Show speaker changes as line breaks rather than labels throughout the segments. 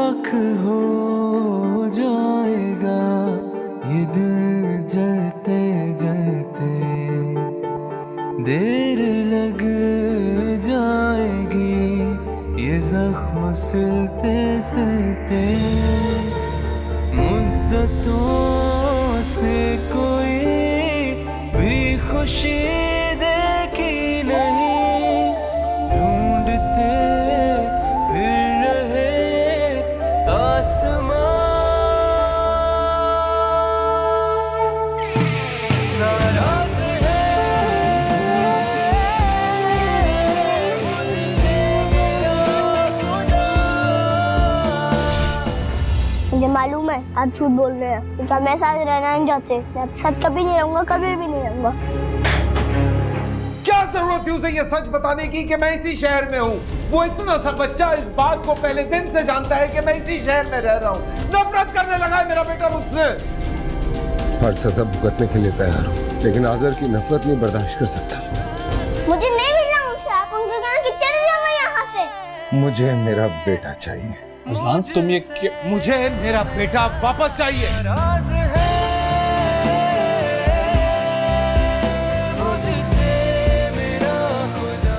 राख हो जाएगा ये दिल जलते जलते, देर लग जाएगी ये जख्म सिलते सिलते। मुद्दतों से कोई भी खुशी देखी नहीं, ढूंढते फिर रहे आसमां। नाराज है मुझसे मेरा खुदा।
मुझे मालूम है आप झूठ बोल रहे हैं, क्योंकि आप मेरे साथ रहना नहीं चाहते। मैं आपके साथ कभी नहीं रहूंगा, कभी भी नहीं रहूंगा।
क्या जरूरत थी उसे ये सच बताने की कि मैं इसी शहर में हूँ? वो इतना सा बच्चा इस बात को पहले दिन से जानता है कि मैं इसी शहर में रह रहा हूँ। नफरत करने लगा है मेरा बेटा मुझसे।
हर सजा भुगतने के लिए तैयार हूँ, लेकिन आजर की नफरत नहीं बर्दाश्त कर सकता।
मुझे नहीं मिलना उनसे, आप उनके कहना कि चले जाओ यहाँ से।
मुझे मेरा बेटा चाहिए।
रुजलान तुम ये मुझे मेरा बेटा वापस चाहिए।
नाराज है मुझसे मेरा खुदा।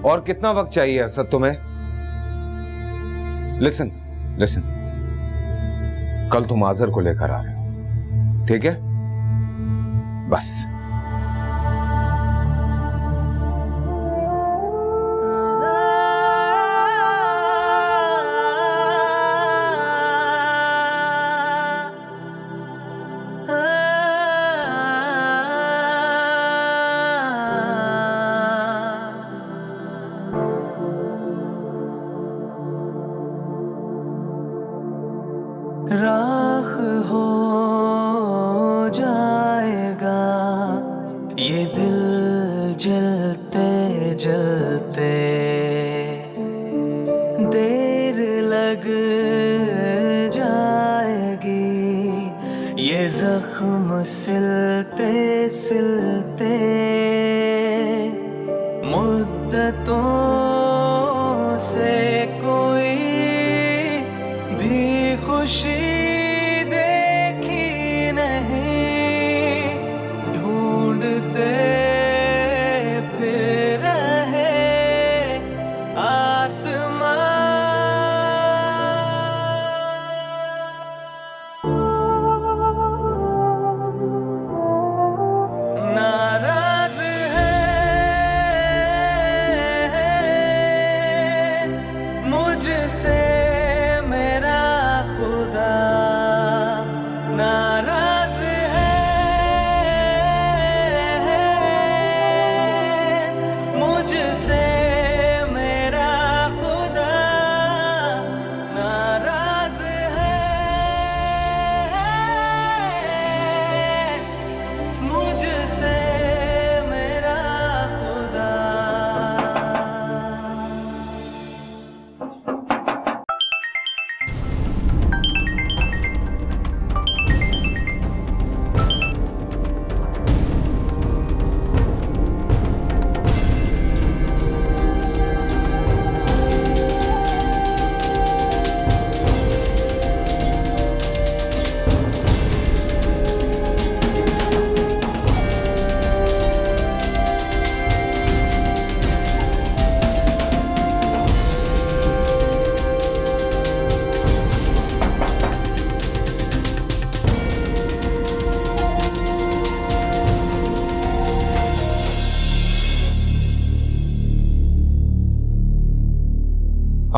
और कितना वक्त चाहिए असद तुम्हें? लिसन लिसन, कल तुम आजर को लेकर आ रहे हो, ठीक है? बस।
राख हो जाएगा ये दिल जलते जलते, देर लग जाएगी ये जख्म सिलते सिलते। मुद्दतों से कोई भी खुशी देखी नहीं, ढूंढते फिर रहे आसमां। नाराज है मुझसे मेरा खुदा। नाराज है मुझसे मेरा खुदा। नाराज है मुझसे मेरा खुदा।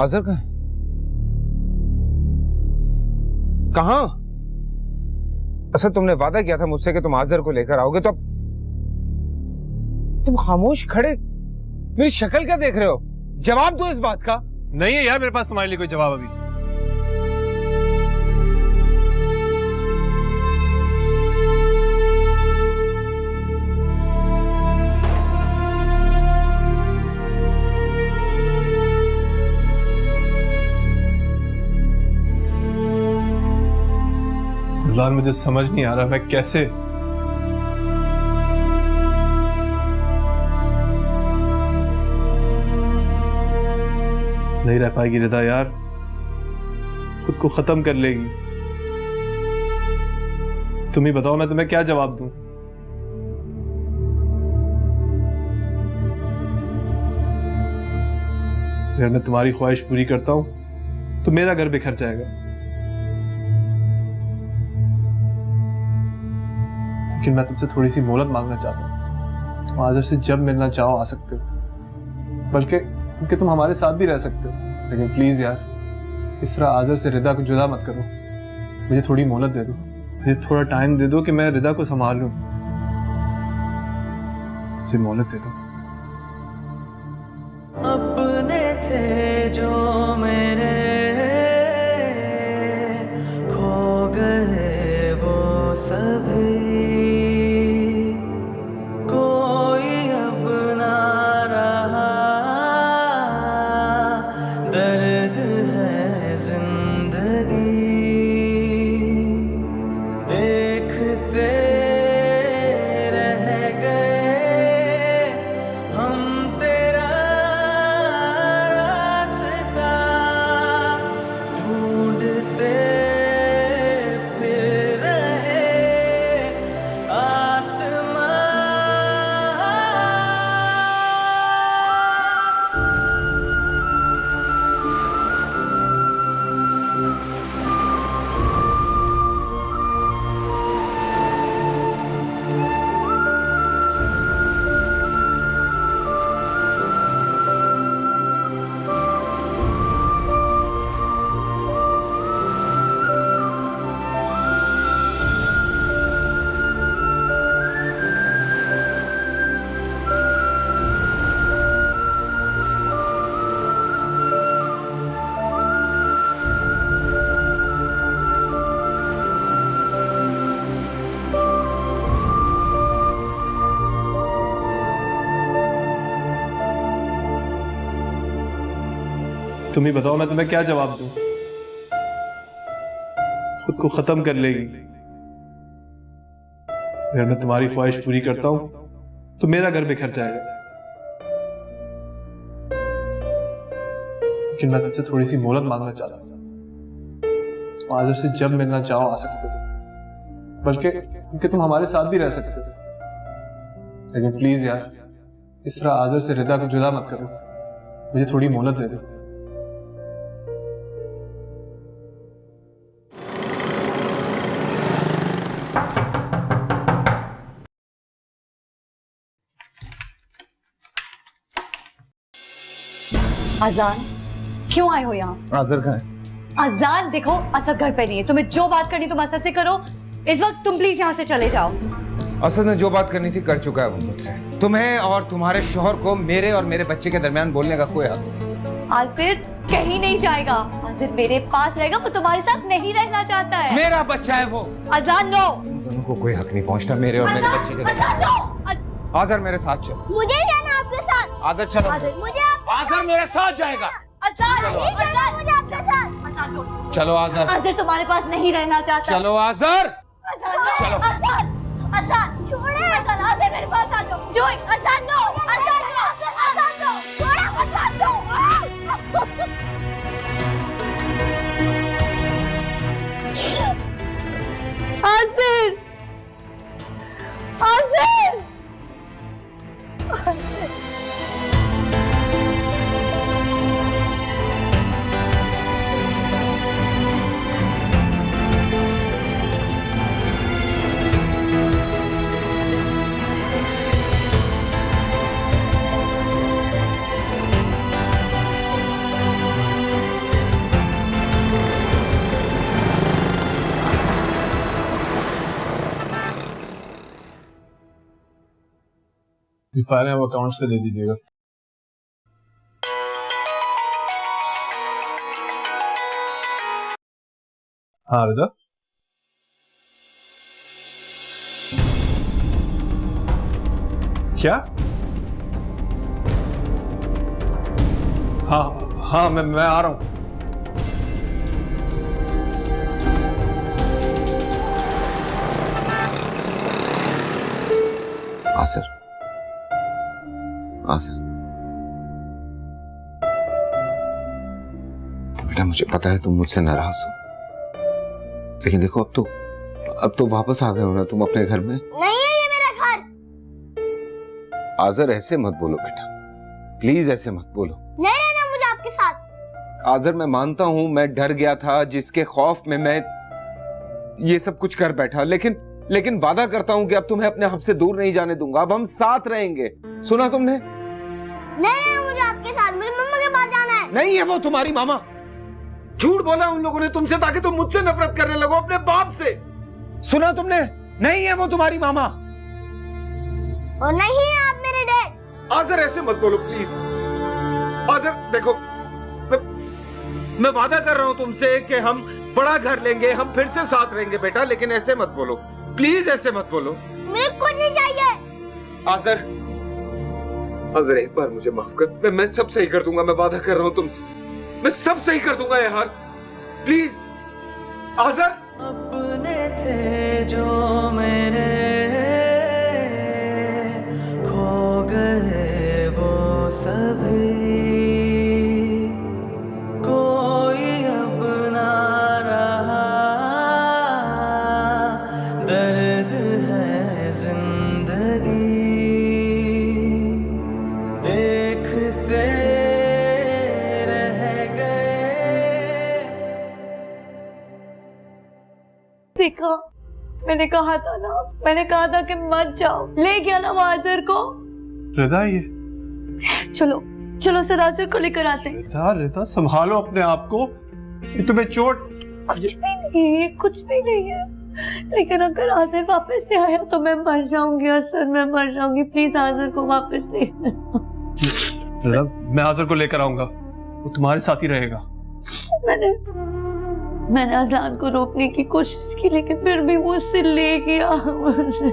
आजर कहाँ? अच्छा, तुमने वादा किया था मुझसे कि तुम आजर को लेकर आओगे, तो अब तुम खामोश खड़े मेरी शक्ल क्या देख रहे हो? जवाब दो इस बात का।
नहीं है यार मेरे पास तुम्हारे लिए कोई जवाब अभी। फिलहाल मुझे समझ नहीं आ रहा मैं कैसे नहीं रह पाएगी रिदा यार, खुद को खत्म कर लेगी। तुम ही बताओ मैं तुम्हें क्या जवाब दूं। अगर मैं तुम्हारी ख्वाहिश पूरी करता हूं तो मेरा घर बिखर जाएगा, लेकिन मैं तुमसे थोड़ी सी मोहलत मांगना चाहता हूं। तुम आज़र से जब मिलना चाहो आ सकते हो, बल्कि तुम हमारे साथ भी रह सकते हो, लेकिन प्लीज यार इस तरह आज़र से रिदा को जुदा मत करो। मुझे थोड़ी मोहलत दे दो, मुझे थोड़ा टाइम दे दो कि मैं रिदा को संभाल लूं। मुझे मोहलत दे दो।
अपने थे जो मेरे खो गए वो सभी, कोई अब ना रहा, दर्द है जिंदगी, देखते रह गए हम तेरा रास्ता, ढूंढते फिर रहे आसमां।
तुम ही बताओ मैं तुम्हें क्या जवाब दूं। खुद को खत्म कर लेगी। अगर मैं तुम्हारी ख्वाहिश पूरी करता हूं तो मेरा घर बिखर जाएगा, लेकिन मैं तुमसे थोड़ी सी मोहलत मांगना चाहता हूं। तुम आज़र से जब मिलना चाहो आ सकते हो, बल्कि तुम हमारे साथ भी रह सकते हो, लेकिन प्लीज यार इस तरह आज़र से रिदा को जुदा मत करो। मुझे थोड़ी मोहलत दे दो।
अज़लान, क्यों आए हो यहाँ?
आज़र कहाँ है?
अज़लान देखो, असद घर पे नहीं है। तुम्हें जो बात करनी तुम असद से करो। इस वक्त तुम प्लीज यहाँ से चले जाओ।
असद ने जो बात करनी थी कर चुका है वो मुझसे। तुम्हें और तुम्हारे शोहर को मेरे और मेरे बच्चे के दरमियान बोलने का कोई हक नहीं।
आसिर कहीं नहीं जाएगा। आसिर मेरे पास रहेगा, वो तुम्हारे साथ नहीं रहना चाहता है।
मेरा बच्चा है वो।
अज़लान नो।
तुम दोनों को कोई हक नहीं पहुंचता मेरे और मेरे बच्चे के दरमियान। आज़र मेरे साथ चलो।
मुझे जाना आपके साथ।
आज़र चलो।
मुझे
आज़र मेरे साथ जाएगा।
अज़लान,
चलो।
अज़लान,
मुझे आपके साथ।
अज़लान नो।
चलो आज़र।
आसिर तुम्हारे पास नहीं रहना चाहता।
चलो आज़र।
चलो। अज़लान छोड़े। अज़लान आसिर मेरे पास आ जाओ। जो Azlan no. Azlan no. Azlan no. छोड़ा अज़लान नो। आसिर, आसिर।
फाइल है वो अकाउंट्स पे दे दीजिएगा। हाँ रिदा, क्या? हाँ हाँ मैं आ रहा हूं।
आसिर, आसिर, बेटा मुझे पता है तुम मुझसे नाराज हो, लेकिन देखो अब तो वापस आ गए हो ना तुम अपने घर में।
नहीं है ये मेरा घर।
आजर ऐसे मत बोलो बेटा, प्लीज ऐसे मत बोलो।
नहीं रहना मुझे आपके साथ।
आजर मैं मानता हूं मैं डर गया था, जिसके खौफ में मैं ये सब कुछ कर बैठा, लेकिन वादा करता हूं कि अब तुम्हें अपने आप से दूर नहीं जाने दूंगा। अब हम साथ रहेंगे, सुना तुमने?
नहीं रहना मुझे आपके साथ, मेरी मम्मा के पास जाना है।
नहीं है वो तुम्हारी मामा, झूठ बोला उन लोगों ने तुमसे ताकि तुम मुझसे नफरत करने लगो, अपने बाप से। सुना तुमने? नहीं है वो तुम्हारी मामा
और नहीं है आप मेरे डैड।
आजर ऐसे मत बोलो प्लीज। आजर देखो, मैं वादा कर रहा हूं तुमसे कि हम बड़ा घर लेंगे, हम फिर से साथ रहेंगे बेटा, लेकिन ऐसे मत बोलो प्लीज, ऐसे मत बोलो।
मुझे कुछ नहीं चाहिए।
आजर एक बार मुझे माफ कर, मैं सब सही कर दूंगा, मैं वादा कर रहा हूं तुमसे, मैं सब सही कर दूंगा यार, प्लीज। आजर
अपने थे जो मेरे खो गए वो सभी, कोई अब ना रहा, दर्द है जिंदगी देखते रह गए।
देखा, मैंने कहा था ना, मैंने कहा था कि मत जाओ। ले गया ना वो आजर को।
रिदा ये
चलो चलो सर आजर को लेकर आते हैं।
रिदा संभालो अपने आप को, ये तुम्हें चोट।
कुछ भी नहीं है, कुछ भी नहीं है, लेकिन अगर आजर वापस नहीं आया तो मैं मर जाऊंगी असर, मैं मर जाऊंगी। प्लीज आजर को वापस ले।
रिदा मैं आजर को लेकर आऊंगा, वो तुम्हारे साथ ही रहेगा।
मैंने अजलान को रोकने की कोशिश की, लेकिन फिर भी वो उससे ले गया मुझे।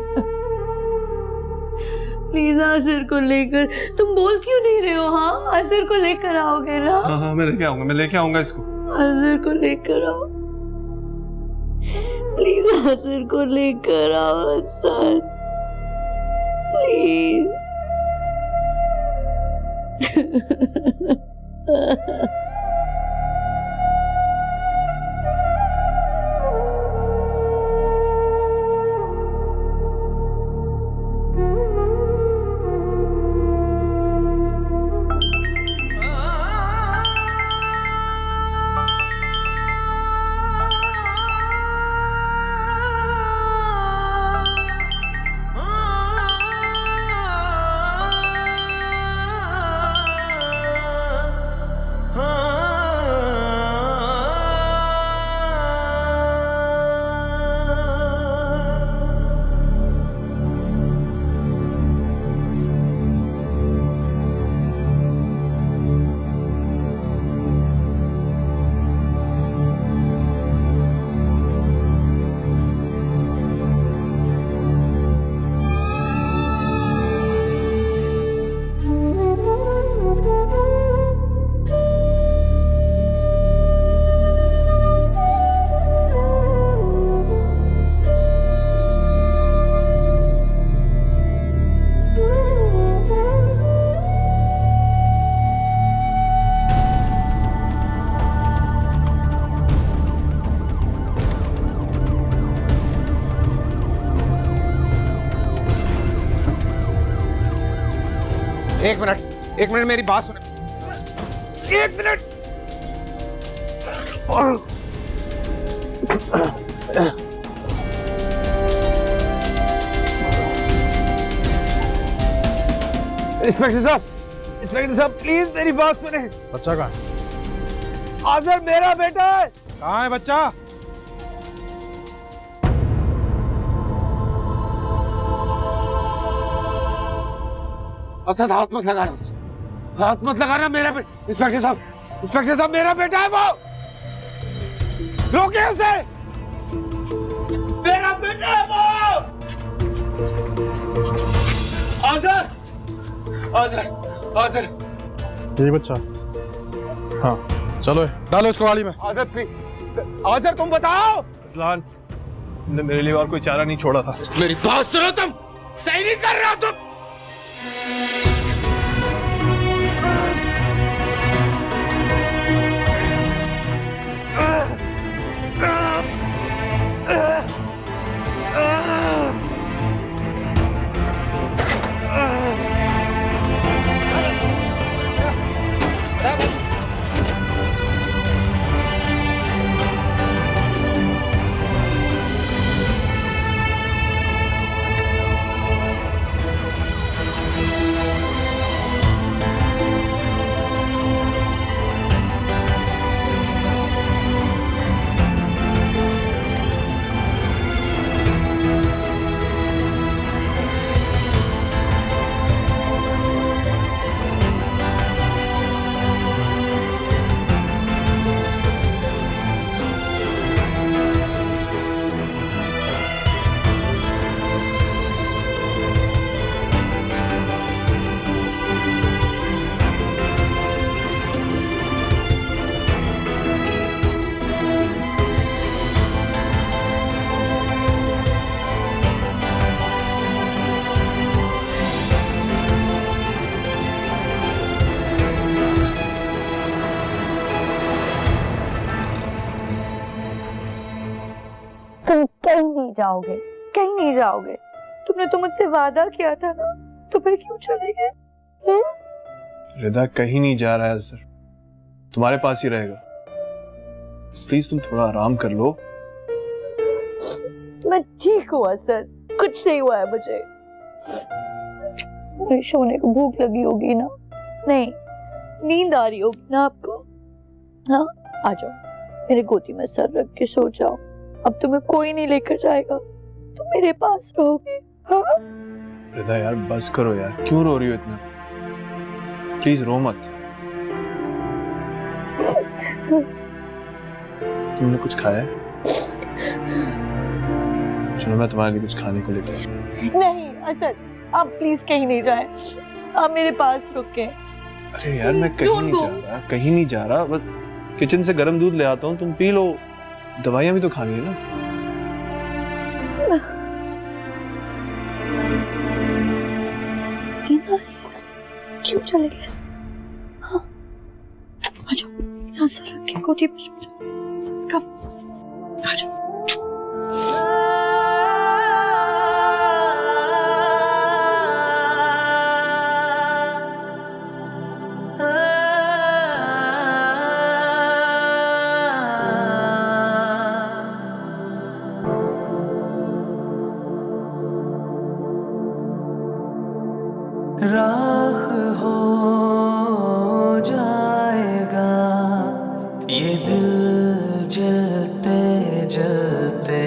प्लीज आसिर को लेकर, तुम बोल क्यों नहीं रहे हो? हाँ आसिर को लेकर आओगे ना?
हाँ मैं लेके आऊंगा इसको।
आसिर को लेकर आओ प्लीज, आसिर को लेकर आओ सर प्लीज।
एक मिनट मेरी बात सुने, एक मिनट। इंस्पेक्टर साहब प्लीज मेरी बात सुने।
बच्चा कहाँ है?
आजर मेरा बेटा है। कहाँ है बच्चा? असद हाथ मत लगाना, हाथ मत लगाना। मेरा बेटा इंस्पेक्टर साहब मेरा बेटा है वो, रोके उसे, मेरा बेटा है वो। आजर
ये बच्चा, हाँ चलो डालो इसको गाड़ी में।
आजर तुम बताओ।
अजलान, तुमने मेरे लिए और कोई चारा नहीं छोड़ा था।
मेरी बात सुनो, तुम सही नहीं कर रहे हो तुम।
जाओगे? कहीं नहीं जाओगे। तुमने तो मुझसे वादा किया था ना, तो फिर क्यों चले गए?
रिदा कहीं नहीं जा रहा है सर, तुम्हारे पास ही रहेगा। प्लीज तुम थोड़ा आराम कर लो।
मैं ठीक हूँ असद, कुछ नहीं हुआ है मुझे। सोने को भूख लगी होगी ना? नहीं, नींद आ रही होगी ना आपको? हाँ, आ जाओ मेरे गोदी में सर रख के सो जाओ। अब तुम्हें कोई नहीं लेकर जाएगा, तुम मेरे पास रहोगे। हाँ?
रिदा यार बस करो यार, क्यों रो रही हो इतना? प्लीज रो मत। तुमने कुछ खाया है? चलो मैं तुम्हारे लिए कुछ खाने को लेकर।
नहीं असद, आप प्लीज कहीं नहीं जाए, आप मेरे पास रुके।
अरे यार मैं कहीं नहीं जा रहा, कहीं नहीं जा रहा, बस किचन से गर्म दूध ले आता हूँ, तुम पी लो। दवाइयां भी तो खानी है ना।
क्यों चले गए? हाँ, आ जाओ, यहाँ सर रख के गोदी पे सो जाओ। कम, आ जाओ।
राख हो जाएगा ये दिल जलते जलते,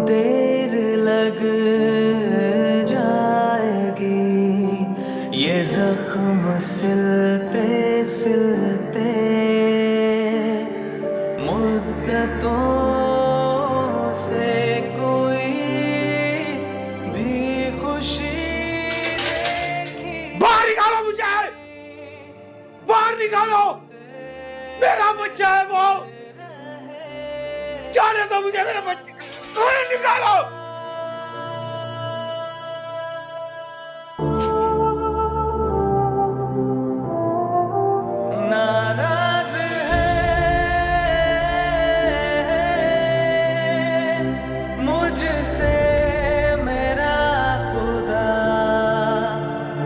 देर लग जाएगी ये जख्म सिलते सिलते, मुद्दतों से कोई भी खुशी
बाहर निकालो मुझे, बाहर निकालो, मेरा बच्चा है वो, जाने दो मुझे मेरे बच्चे को, निकालो।
नाराज है मुझसे मेरा खुदा,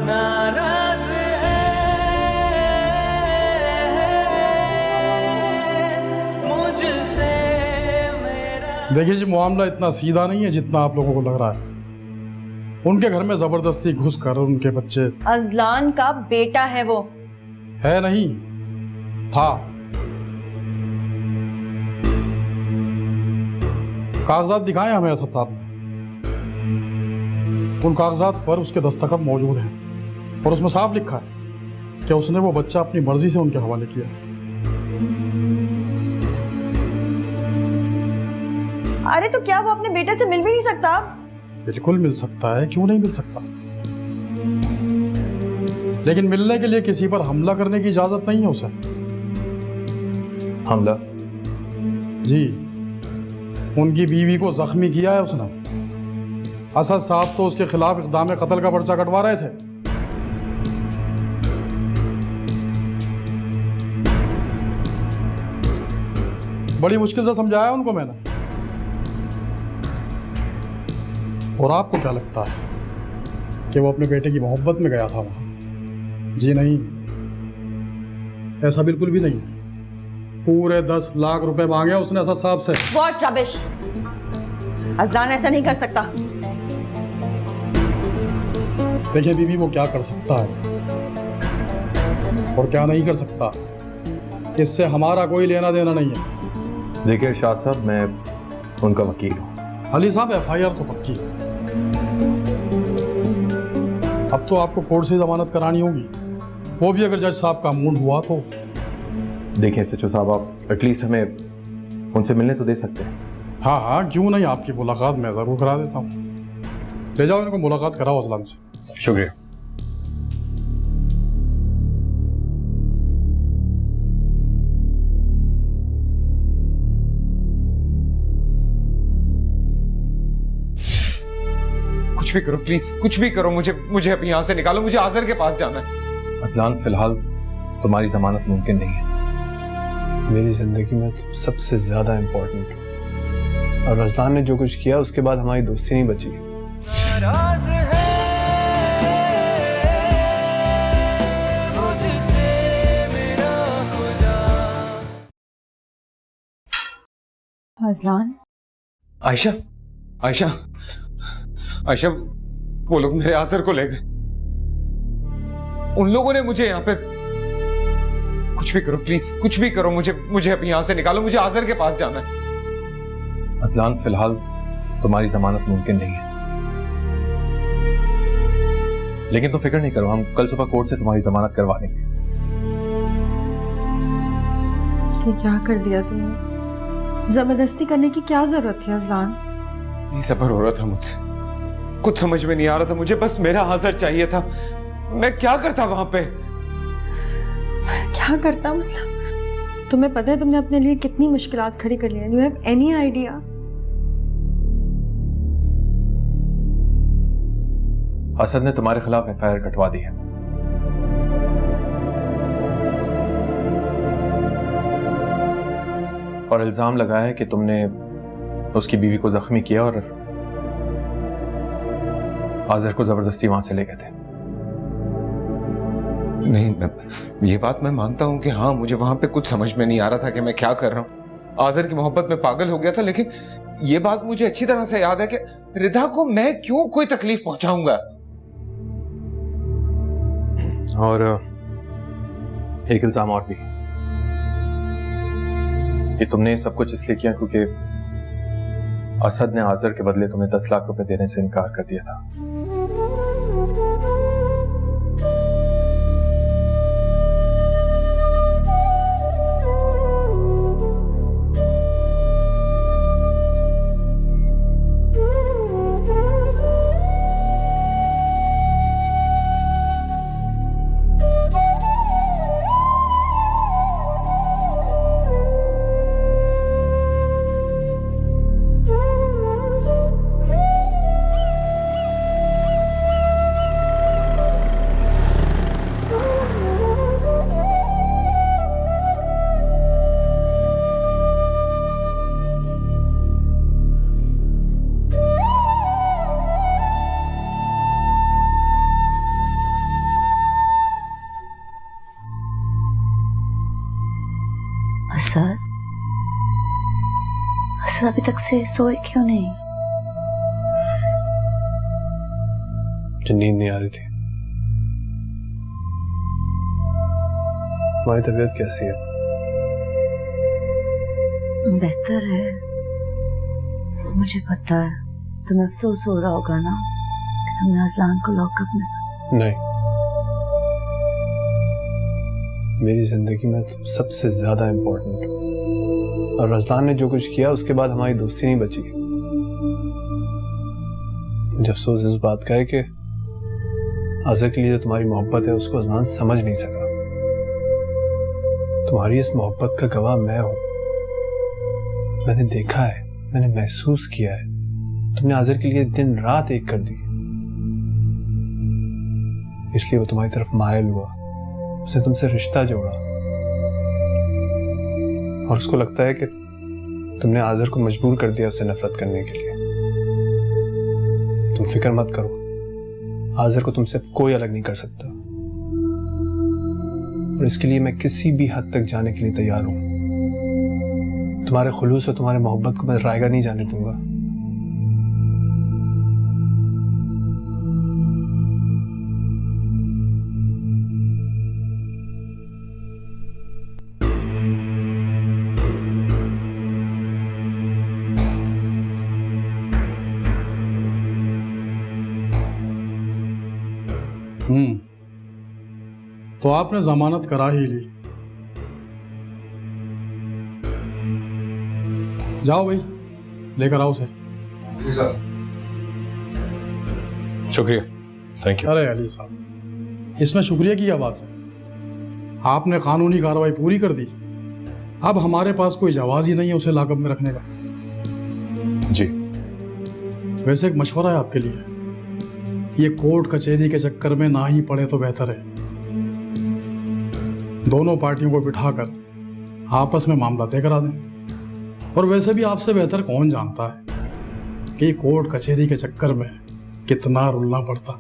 नाराज है मुझसे मेरा।
देखिए जी, मामला इतना सीधा नहीं है जितना आप लोगों को लग रहा है। उनके घर में जबरदस्ती घुसकर उनके बच्चे,
अजलान का बेटा है वो।
है नहीं था, कागजात दिखाए हमें असद साहब ने। उन कागजात पर उसके दस्तखत मौजूद हैं और उसमें साफ लिखा है कि उसने वो बच्चा अपनी मर्जी से उनके हवाले किया।
अरे तो क्या वो अपने बेटे से मिल भी नहीं सकता?
बिल्कुल मिल सकता है, क्यों नहीं मिल सकता, लेकिन मिलने के लिए किसी पर हमला करने की इजाजत नहीं है उसे।
हमला?
जी, उनकी बीवी को जख्मी किया है उसने। असद साहब तो उसके खिलाफ इक़दाम कत्ल का पर्चा कटवा रहे थे। बड़ी मुश्किल से समझाया उनको मैंने। और आपको क्या लगता है कि वो अपने बेटे की मोहब्बत में गया था वहां? जी नहीं, ऐसा बिल्कुल भी नहीं। पूरे 10 लाख रुपए मांगे उसने असद साहब से।
What rubbish! अजलान ऐसा नहीं कर सकता।
देखिए बीबी, वो क्या कर सकता है और क्या नहीं कर सकता, इससे हमारा कोई लेना देना नहीं है।
देखिए इरशाद साहब, मैं उनका वकील हूँ।
अली साहब, FIR तो पक्की है। अब तो आपको कोर्ट से जमानत करानी होगी, वो भी अगर जज साहब का मूड हुआ तो।
देखिए SHO साहब, आप एटलीस्ट हमें उनसे मिलने तो दे सकते हैं।
हाँ हाँ, क्यों नहीं, आपकी मुलाकात मैं जरूर करा देता हूँ। ले जाओ इनको, मुलाकात कराओ अजलान से।
शुक्रिया।
कुछ भी करो प्लीज, कुछ भी करो, मुझे अभी यहाँ से निकालो, मुझे आजर के पास जाना है।
अजलान, फिलहाल तुम्हारी जमानत मुमकिन नहीं है।
मेरी जिंदगी में तुम सबसे ज्यादा इंपॉर्टेंट हो। और रज़लान ने जो कुछ किया उसके बाद हमारी दोस्ती नहीं बची।
नाराज है मुझसे मेरा खुदा।
अजलान,
आयशा, आयशा, आयशा, वो लोग मेरे आज़र को ले गए। उन लोगों ने मुझे यहाँ पे, कुछ भी करो प्लीज, कुछ भी करो, मुझे अभी यहाँ से निकालो, मुझे आज़र के पास जाना है।
अजलान, फिलहाल तुम्हारी जमानत मुमकिन नहीं है, लेकिन तुम फिक्र नहीं करो, हम कल सुबह कोर्ट से तुम्हारी जमानत करवा लेंगे।
ये क्या कर दिया तुमने? जबरदस्ती करने की क्या जरूरत थी अजलान?
नहीं सबर हो रहा था मुझसे, कुछ समझ में नहीं आ रहा था, मुझे बस मेरा आज़र चाहिए था। मैं क्या करता वहां पे?
क्या करता मतलब? तुम्हें पता है तुमने अपने लिए कितनी मुश्किलात खड़ी कर ली हैं? You have any idea?
Asad ने तुम्हारे खिलाफ एफआईआर कटवा दी है। और इल्जाम लगाया है कि तुमने उसकी बीवी को जख्मी किया और आज़र को जबरदस्ती वहां से ले गए थे।
नहीं, ये बात मैं मानता हूं कि हाँ, मुझे वहां पे कुछ समझ में नहीं आ रहा था कि मैं क्या कर रहा हूं। आज़र की मोहब्बत में पागल हो गया था, लेकिन ये बात मुझे अच्छी तरह से याद है कि रिदा को मैं क्यों कोई तकलीफ पहुंचाऊंगा।
और एक इल्जाम और भी कि तुमने ये सब कुछ इसलिए किया क्योंकि असद ने आज़र के बदले तुम्हें 10 लाख रुपए देने से इनकार कर दिया था।
असद, असद अभी तक से सोए क्यों नहीं?
मुझे नींद नहीं आ रही थी। तुम्हारी तबीयत कैसी है?
बेहतर है। मुझे पता है तुम्हें अफसोस हो रहा होगा ना कि तुमने अजलान को लॉकअप में।
नहीं, मेरी जिंदगी में तुम सबसे ज्यादा इम्पोर्टेंट हो, और रज़लान ने जो कुछ किया उसके बाद हमारी दोस्ती नहीं बची। मुझे अफसोस इस बात का है कि आज़र के लिए जो तुम्हारी मोहब्बत है उसको अजलान समझ नहीं सका। तुम्हारी इस मोहब्बत का गवाह मैं हूं। मैंने देखा है, मैंने महसूस किया है, तुमने आज़र के लिए दिन रात एक कर दी, इसलिए वो तुम्हारी तरफ मायल हुआ, उसने तुमसे रिश्ता जोड़ा, और उसको लगता है कि तुमने आज़र को मजबूर कर दिया उससे नफरत करने के लिए। तुम फिक्र मत करो, आज़र को तुमसे कोई अलग नहीं कर सकता, और इसके लिए मैं किसी भी हद तक जाने के लिए तैयार हूं। तुम्हारे खुलूस और तुम्हारे मोहब्बत को मैं रायगा नहीं जाने दूंगा।
तो आपने जमानत करा ही ली। जाओ भाई, लेकर आओ उसे।
शुक्रिया, थैंक यू।
अरे अली साहब, इसमें शुक्रिया की क्या बात है? आपने कानूनी कार्रवाई पूरी कर दी, अब हमारे पास कोई जवाब ही नहीं है उसे लाकअप में रखने का।
जी,
वैसे एक मशवरा है आपके लिए, ये कोर्ट कचहरी के चक्कर में ना ही पड़े तो बेहतर है। दोनों पार्टियों को बिठाकर आपस में मामला तय करा दें। और वैसे भी आपसे बेहतर कौन जानता है कि कोर्ट कचहरी के चक्कर में कितना रुलना पड़ता।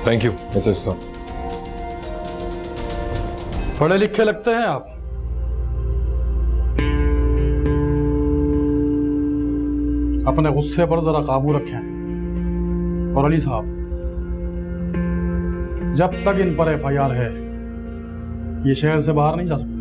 थैंक यू मिस्टर साहब।
पढ़े लिखे लगते हैं आप। अपने गुस्से पर जरा काबू रखें। और अली साहब, जब तक इन पर एफआईआर है ये शहर से बाहर नहीं जा सकते।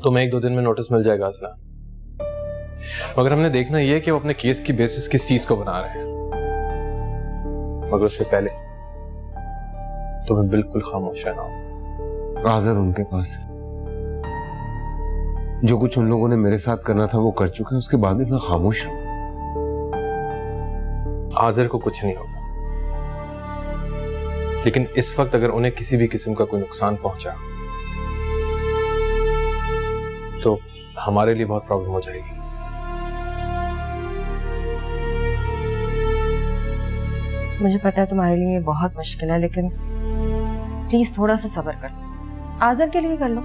तुम्हें 1-2 दिन में नोटिस मिल जाएगा असला, मगर हमने देखना यह है कि वो अपने केस की बेसिस किस चीज को बना रहे हैं। मगर उससे पहले तुम्हें बिल्कुल खामोश रहना होगा।
आज़र उनके पास है, जो कुछ उन लोगों ने मेरे साथ करना था वो कर चुके हैं, उसके बाद भी मैं खामोश हूं।
आज़र को कुछ नहीं होगा, लेकिन इस वक्त अगर उन्हें किसी भी किस्म का कोई नुकसान पहुंचा तो हमारे लिए बहुत प्रॉब्लम हो जाएगी।
मुझे पता है तुम्हारे लिए ये बहुत मुश्किल है, लेकिन प्लीज थोड़ा सा सब्र कर। आज़र के लिए कर लो।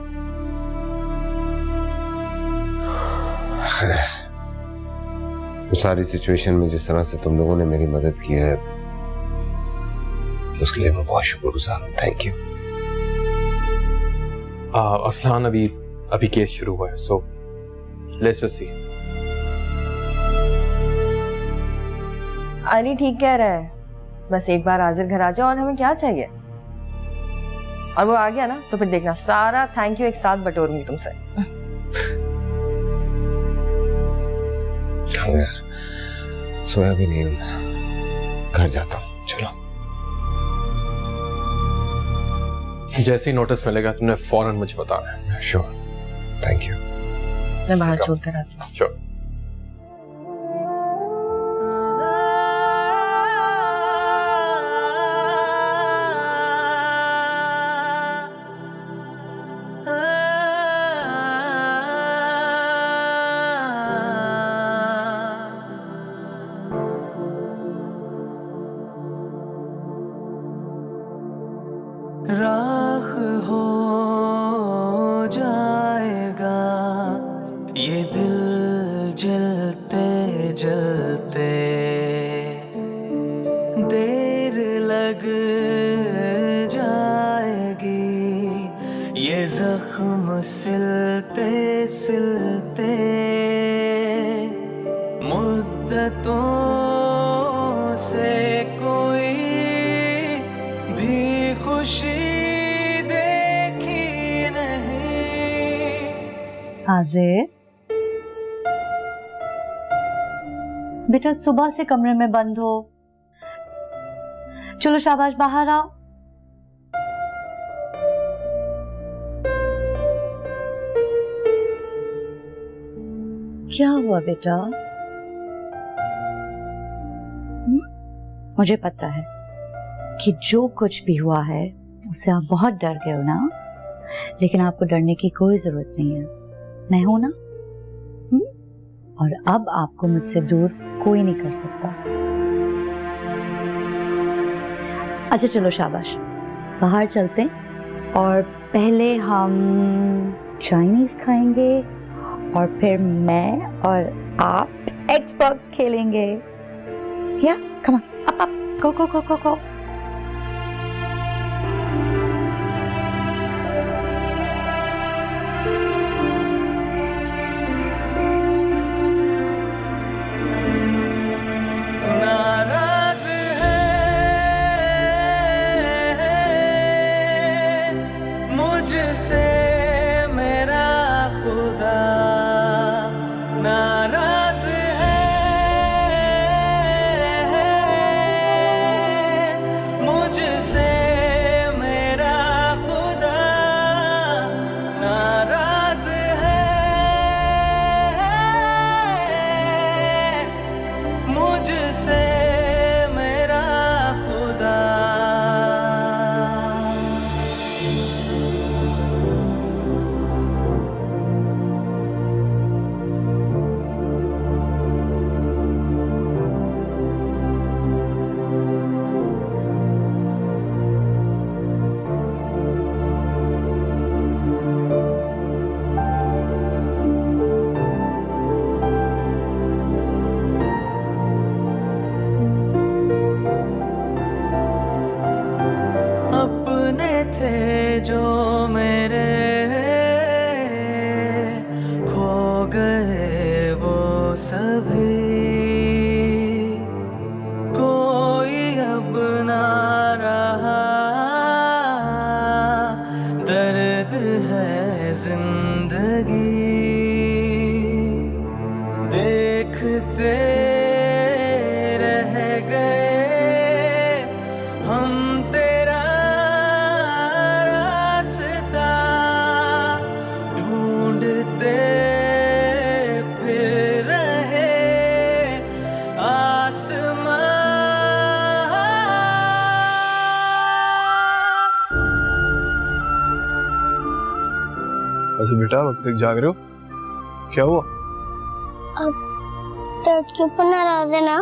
उस सारी सिचुएशन में जिस तरह से तुम लोगों ने मेरी मदद की है उसके लिए मैं बहुत शुक्रगुजार हूं। Thank you.
असलान अभी केस शुरू हुआ है, so let's just see.
Ali ठीक कह रहा है, बस एक बार आज़र घर आ जाओ और हमें क्या चाहिए। और वो आ गया ना तो फिर देखना सारा थैंक यू एक साथ बटोरूंगी तुमसे।
यार सोया भी नहीं हूं, घर जाता हूं। चलो।
जैसे ही नोटिस मिलेगा तुमने फौरन मुझे बताना है।
श्योर। Thank you.
मैं बाहर छोड़ कर आती हूँ।
श्योर।
राख हो जाएगा ये दिल जलते जलते, देर लग जाएगी ये जख्म सिलते सिलते, मुद्दतों से कोई भी खुशी देखी नहीं।
आज़िर बेटा, सुबह से कमरे में बंद हो। चलो शाबाश, बाहर आओ। क्या हुआ बेटा? मुझे पता है कि जो कुछ भी हुआ है उससे आप बहुत डर गए हो ना, लेकिन आपको डरने की कोई जरूरत नहीं है। मैं हूं ना। और अब आपको मुझसे दूर कोई नहीं कर सकता। अच्छा चलो शाबाश, बाहर चलते हैं और पहले हम चाइनीज खाएंगे और फिर मैं और आप एक्सबॉक्स खेलेंगे। या कम ऑन, अप गो गो गो गो गो।
नाराज है मुझसे मेरा खुदा, नाराज है मुझसे मेरा खुदा, नाराज है मुझसे मेरा खुदा। अपने थे जो मेरे खो गए वो सभी, कोई अब ना रहा, दर्द है जिंदगी, देखते रह गए हम तेरा रास्ता, ढूंढते फिर रहे आसमां।
अच्छा बेटा, अब तक जाग रहे हो? क्या हुआ?
अब डैड के ऊपर नाराज है ना?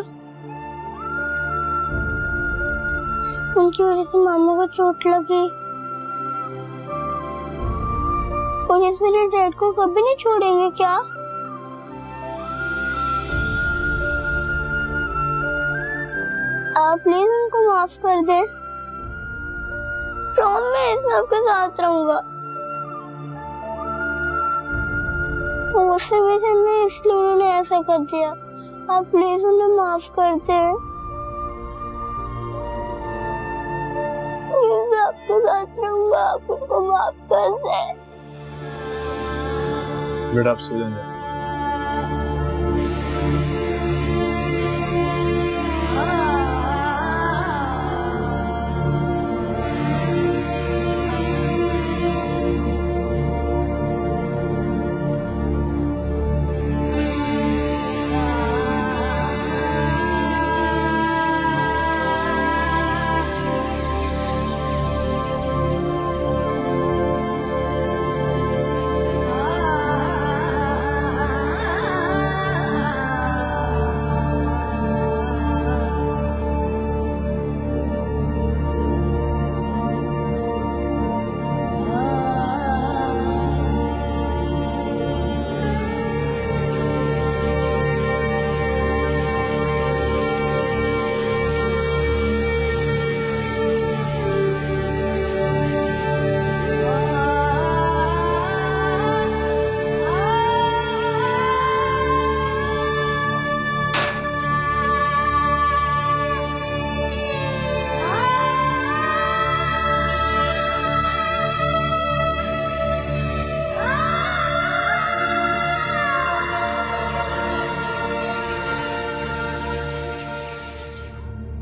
उनकी वजह से मामू को चोट लगी और इस वजह डैड को कभी नहीं छोड़ेंगे क्या? आप प्लीज उनको माफ कर दे। प्रॉमिस मैं आपके साथ रहूंगा। गुस्से में थे ना, इसलिए उन्होंने ऐसा कर दिया। आप प्लीज उन्हें माफ कर दे। मैं आपके साथ रहूंगा, आप उनको माफ कर दे।
बेटा आप सो जाएंगे।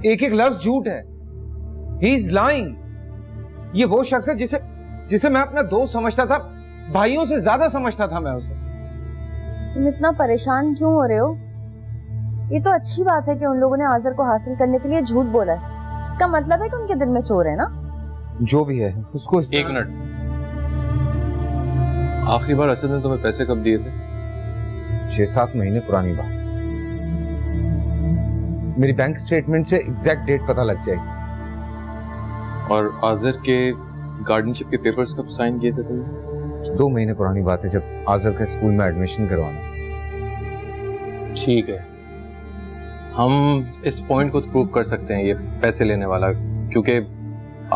एक एक लफ्ज झूठ है। He is lying. ये वो शख्स है जिसे मैं अपना दोस्त समझता था, भाइयों से ज्यादा समझता था मैं उसे।
तुम इतना परेशान क्यों हो रहे हो? ये तो अच्छी बात है कि उन लोगों ने आज़र को हासिल करने के लिए झूठ बोला है। इसका मतलब है कि उनके दिल में चोर है ना?
जो भी है उसको
एक मिनट, आखिरी बार असद ने तुम्हें पैसे कब दिए थे?
6-7 महीने पुरानी बात। मेरी बैंक स्टेटमेंट से एग्जैक्ट डेट पता लग जाएगी।
और आज़र के गार्डनशिप के पेपर्स कब साइन किए थे तुमने?
2 महीने पुरानी बात है, जब आज़र का स्कूल में एडमिशन करवाना।
ठीक है, हम इस पॉइंट को प्रूव कर सकते हैं, ये पैसे लेने वाला, क्योंकि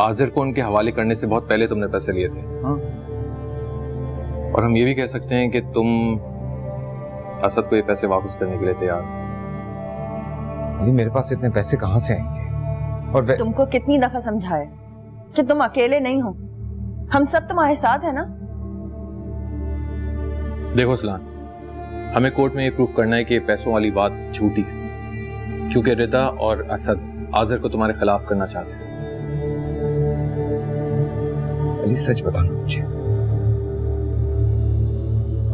आजिर को उनके हवाले करने से बहुत पहले तुमने पैसे लिए थे। हाँ? और हम ये भी कह सकते हैं कि तुम असद को ये पैसे वापस करने के लिए तैयार हो।
मेरे पास इतने पैसे कहाँ से आएंगे? और
तुमको कितनी दफा समझाया कि तुम अकेले नहीं हो, हम सब तुम्हारे साथ है ना।
देखो सलान, हमें कोर्ट में ये प्रूफ करना है कि पैसों वाली बात झूठी है, क्योंकि रिदा और असद आजिर को तुम्हारे खिलाफ करना चाहते हैं।
अली सच बताना मुझे,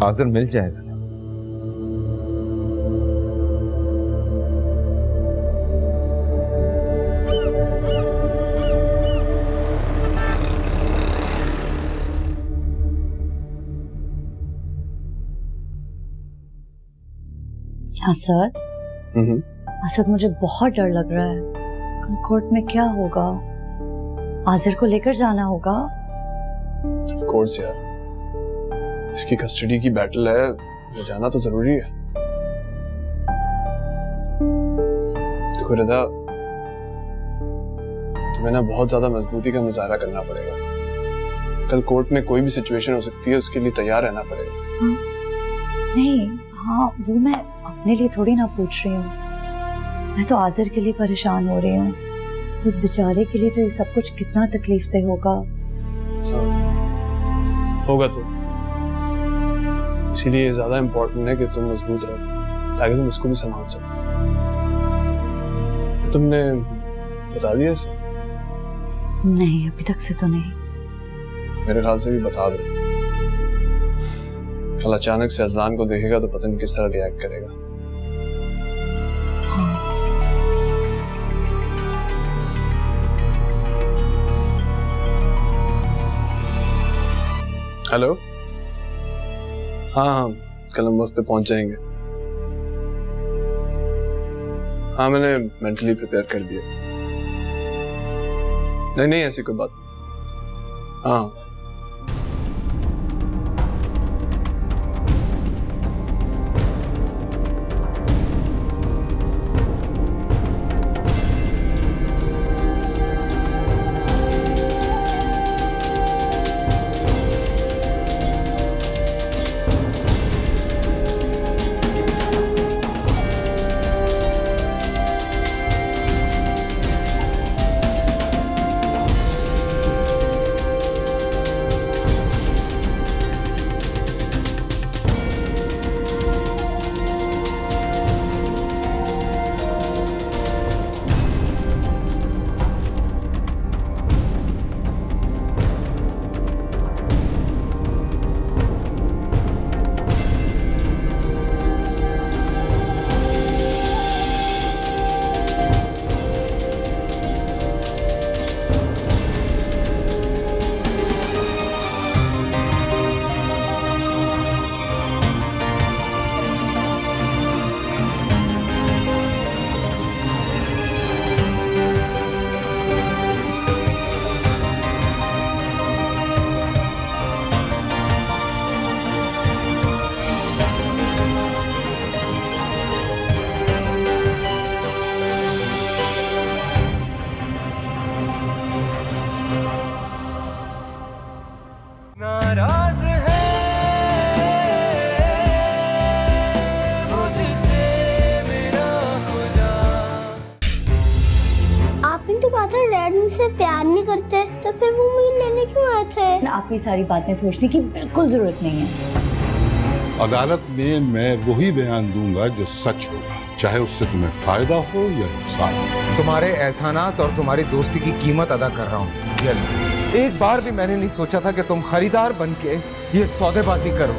आजिर मिल जाएगा ना?
असद, असद मुझे बहुत डर लग रहा है। कल कोर्ट में क्या होगा? आजिर को लेकर जाना होगा।
ऑफ कोर्स यार, इसकी कस्टडी की बैटल है, ले जाना तो जरूरी है। देखो रिदा, तुम्हें ना बहुत ज्यादा मजबूती का मुजाहरा करना पड़ेगा। कल कोर्ट में कोई भी सिचुएशन हो सकती है, उसके लिए तैयार रहना पड़ेगा।
हाँ? नहीं, हाँ वो मैं अपने लिए थोड़ी ना पूछ रही हूँ, मैं तो आजिर के लिए परेशान हो रही हूँ। उस बेचारे के लिए तो ये सब कुछ कितना तकलीफदेह होगा।
हाँ, होगा तो इसीलिए ज्यादा इम्पोर्टेंट है कि तुम मजबूत रहो, ताकि तुम इसको भी संभाल सको। तुमने बता दिया इसे?
नहीं, अभी तक से तो नहीं।
मेरे ख्याल से भी बता दो। कल अचानक से अजलान को देखेगा तो पता नहीं किस तरह रिएक्ट करेगा। हेलो, हाँ हाँ, कल हम वक्त पे पहुंच जाएंगे। हाँ, मैंने मेंटली प्रिपेयर कर दिया। नहीं नहीं, ऐसी कोई बात नहीं। हाँ
नाराज है मुझसे मेरा खुदा।
आपने तो कहा था डैड मुझसे प्यार नहीं करते, तो फिर वो मुझे लेने क्यों आए थे?
आपको ये सारी बातें सोचने की बिल्कुल जरूरत नहीं है।
अदालत में मैं वही बयान दूंगा जो सच होगा, चाहे उससे तुम्हें फायदा हो या नुकसान।
तुम्हारे एहसानात और तुम्हारी दोस्ती की कीमत अदा कर रहा हूँ। एक बार भी मैंने नहीं सोचा था कि तुम खरीदार बनके ये सौदेबाजी करो।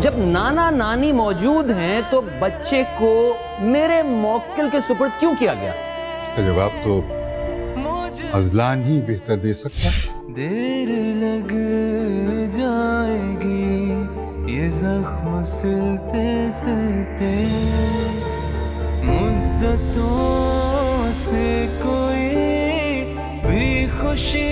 जब नाना नानी मौजूद हैं तो बच्चे को मेरे मौक्किल के सुपुर्द क्यों किया गया?
इसका जवाब तो अजलान ही बेहतर दे सकता है।
देर लग जाएगी ये जख्म सिलते सिलते, मुद्दतों से कोई भी खुशी